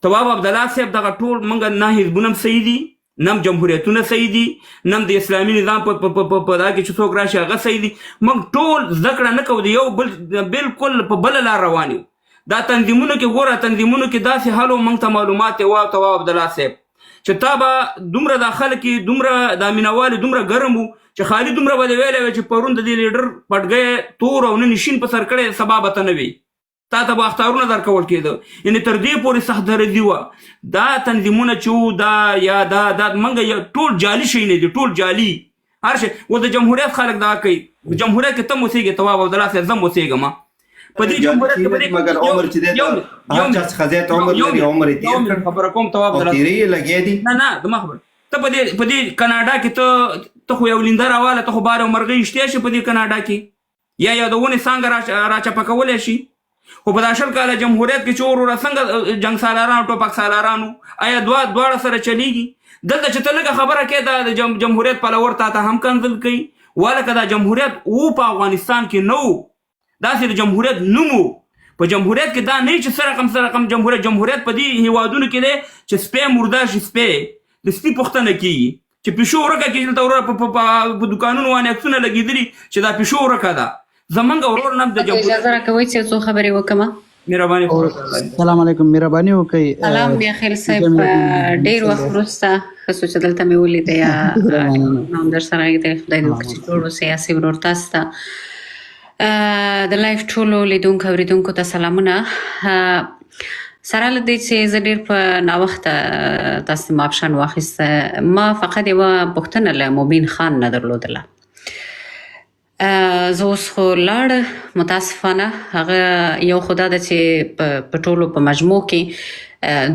Speaker 5: تواب عبدالله صاحب دغه ټول موږ نه حزبونه هم صحیح دي، نه هم جمهوریتونه صحیح دي، نه هم د اسلامي نظام په دا کې چې څوک راشي هغه صحیح دي. موږ ټول زده کړه نه کوو، د یو بل بالکل په بله لار روان یو. دا تنظیمونو کې ګوره، تنظیمونو کې داسې حال موږ ته معلومات یې وه تواب عبدالله صاحب چې تا به دومره دا خلک دومره دا مینهوالې دومره ګرم وو چې خالي دومره به دې ویلی وی چې پرون د دې لیډر پټګی تور او نن شین په سر کړی، سبا به ته نه وي، تا ته به اختارونه درکول کېده. یعنې تر دې پورې سخت درزي وه. دا تنظیمونه چې وو دا یا دا موږ ټول جعلي شی نه دي، ټول جعلي هر شی. اوس د جمهوریت خلک دا کوي، جمهوریت کې ته هم اوسېږې تواب عبدالله صاحب، زه هم اوسېږم په دې جمهوریت
Speaker 4: مګر عمر چې دی هر چا څخه زیات عمر لري، عمر یې تېر کړ.
Speaker 5: خبره کوم تواب عبدالله
Speaker 4: تېرې یې لګیا دي.
Speaker 5: نه زما خبره ته په دې کاناډا کې ته خو یو لینده راواله، ته خو بار او مرغۍ اشتیا شي په دې کاناډا کې، یا د ونې څانګه راچپه کولی شي. خو په دا 20 کاله جمهوریت کې چې وروره څنګه جنګ سالارانو ټوپک سالارانو آیا دواړه سره چلیږي؟ دلته چې ته لږه خبره کې د جمهوریت پلور تا ته هم کنځل کوي. ولکه دا جمهوریت و په افغانستان کې نه و، داسې د جمهوریت نوم و. په جمهوریت کې دا نه چې سره رقم جمهوریت په دې هیوادونو کې دی چې سپی مرده شي، سپی د سپي پوښتنه کېږي چې پیشو ورکه کېږي. دلته وروره په دوکانونو باندې عکسونه لګېدلي چې دا پیشو ورکه ده. زمونږ ورور نه د جمهوریت
Speaker 8: اجازه راکوئ چې څو خبرې وکړم؟
Speaker 5: مهرباني
Speaker 1: السلام علیکم. مهرباني وکړئ.
Speaker 8: سلام بیاخیل صاحب، ډېر وخت وروسته ښه څو چې دلته مې ولیده یا نام در سره غږېدی، خدای دې وکړي چې ټول سیاسي ورور تاسو ته د لایف ټولو لیدونکو اورېدونکو ته سلامونه. سره له دې چې زه ډېر په ناوخته تاسو ما آپشن واخیسته، ما فقط یوه پوښتنه له مبین خان نه درلودله. زه اوس خو لاړ متاسفانه، هغه یو خو دا ده چې په ټولو په مجموع کې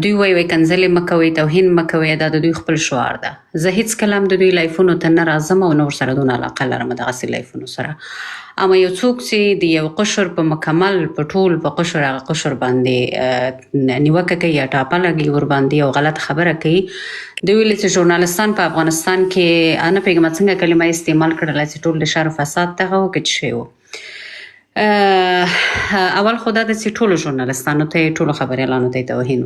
Speaker 8: دوی وایي کنځلې مه کوئ، توهین مه کوئ، دا د دوی خپل شعار ده. زه هېڅکله هم د دوی لایفونو ته نه راځم او نه ورسره دونه علاقه لرم دغسې لایفونو سره. اما یو څوک چې د یو قشر په مکمل په ټول په قشر هغه قشر باندې نیوکه کوي یا ټاپه لګي ور باندې او غلط خبره کوي، دوی ویلي چې ژورنالستان په افغانستان کې نه پوهېږم څنګه کلمه استعمال کړله چې ټول د شر و فساد دغه وکړي شوی و. اول خو دا ده چې ټولو ژورنالستانو ته ټولو خبریالانو ته توهین